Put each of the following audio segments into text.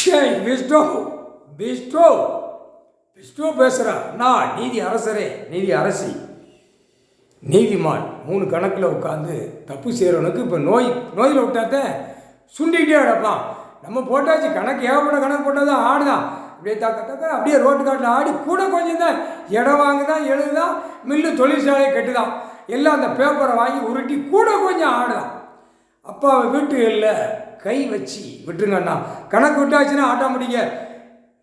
விஷ்ணு விஷ்ணு விஷ்ணு பேசுகிறா. நான் நீதி அரசரே, நீதி அரசி, நீதிமான் 3 கணக்கில் உட்காந்து தப்பு செய்கிறவனுக்கு இப்போ நோயில் விட்டாத்த சுண்டிகிட்டே கிடப்பான். நம்ம போட்டாச்சு கணக்கு, ஏகப்பட்ட கணக்கு போட்டால் தான் ஆடுதான். அப்படியே தக்க அப்படியே ரோட்டு காட்டில் ஆடி கூட கொஞ்சம் தான் இடம் வாங்குதான், எழுதுதான், மில்லு தொழிற்சாலையை கட்டுதான், எல்லாம் அந்த பேப்பரை வாங்கி உருட்டி கூட கொஞ்சம் ஆடுதான். அப்பா வீட்டுகளில் கை வச்சு விட்டுருங்கண்ணா, கணக்கு விட்டாச்சுன்னா ஆட்டோமேட்டிக்க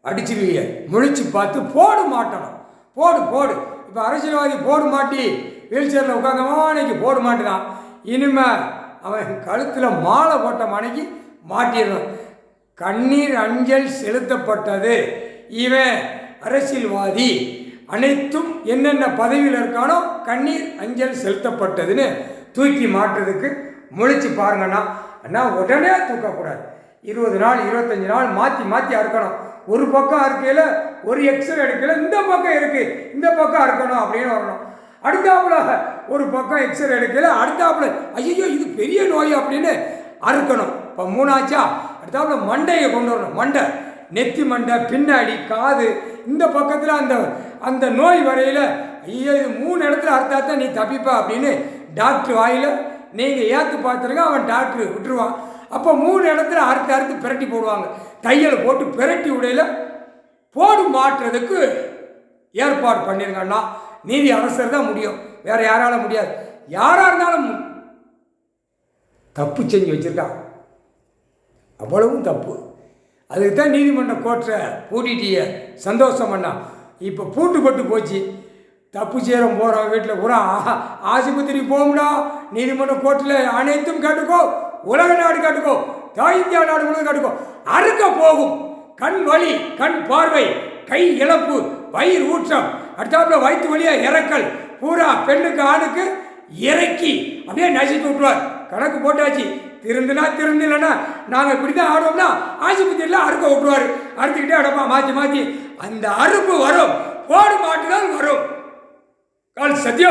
அடிச்சிருவீங்க. முழிச்சு பார்த்து போடு மாட்டணும். போடு இப்போ அரசியல்வாதி போடு மாட்டி வீல் சேரில் உட்காந்தவா அன்னைக்கு போடு மாட்டுதான். இனிமேல் அவன் கழுத்தில் மாலை போட்ட மனைக்கு மாட்டிடணும். கண்ணீர் அஞ்சல் செலுத்தப்பட்டது. இவன் அரசியல்வாதி அனைத்தும் என்னென்ன பதவியில் இருக்கானோ கண்ணீர் அஞ்சல் செலுத்தப்பட்டதுன்னு தூக்கி மாட்டுறதுக்கு முழிச்சு பாருங்கண்ணா. அண்ணா உடனே தூக்கக்கூடாது. 20 நாள் 25 நாள் மாற்றி அறுக்கணும். ஒரு பக்கம் அறுக்கையில் ஒரு எக்ஸ்ரே எடுக்கல, இந்த பக்கம் இருக்குது, இந்த பக்கம் அறுக்கணும் அப்படின்னு வரணும். அடுத்தாப்புல ஒரு பக்கம் எக்ஸ்ரே எடுக்கல, அடுத்தாப்புல ஐயோ இது பெரிய நோய் அப்படின்னு அறுக்கணும். இப்போ 3 ஆச்சா, அடுத்தாப்புல மண்டையை கொண்டு வரணும். மண்டை, நெத்தி மண்டை, பின்னாடி காது, இந்த பக்கத்தில் அந்த நோய் வரையில் ஐயோ இது 3 இடத்துல அறுத்தாத்தான் நீ தப்பிப்பா அப்படின்னு டாக்டர் வாயில் நீங்கள் ஏற்று பார்த்துருங்க. அவன் டாக்டர் விட்டுருவான். அப்போ 3 இடத்துல அறுத்து பிரட்டி போடுவாங்க. தையல் போட்டு பிரட்டி உடையில் போடு மாட்டுறதுக்கு ஏற்பாடு பண்ணிருங்கன்னா நீதி அரசர் தான் முடியும், வேறு யாரால முடியாது. யாராக இருந்தாலும் தப்பு செஞ்சு வச்சுருக்கான், அவ்வளவும் தப்பு. அதுக்கு தான் நீதிமன்ற கோர்ட்டை பூட்டிட்டிய சந்தோஷம் பண்ணா. இப்போ பூட்டுப்பட்டு போச்சு. தப்பு செய்கிறோம் போகிறோம் வீட்டில் பூரா ஆஸ்பத்திரிக்கு போகும்டா, நீதிமன்ற கோர்ட்டில் அனைத்தும் கேட்டுக்கோ, உலக நாடு கேட்டுக்கோ, இந்தியா நாடு முழுவதும் கேட்டுக்கோ. அறுக்க போகும் கண் வலி, கண் பார்வை, கை இழப்பு, வயிறு ஊற்றம், அடுத்தாப்புல வயிற்று வழியாக இறக்கல், பூரா பெண்ணுக்கு ஆணுக்கு இறக்கி அப்படியே நசிட்டு விட்டுருவார். கணக்கு போட்டாச்சு. திருந்தினா நாங்கள் இப்படி தான் ஆடுவோம்னா ஆஸ்பத்திரியில் அறுக்க விட்டுருவார். அறுத்துக்கிட்டே அடப்பா மாற்றி அந்த அறுப்பு வரும். போடு மாட்டுதான் வரும். கால் சத்தியம்.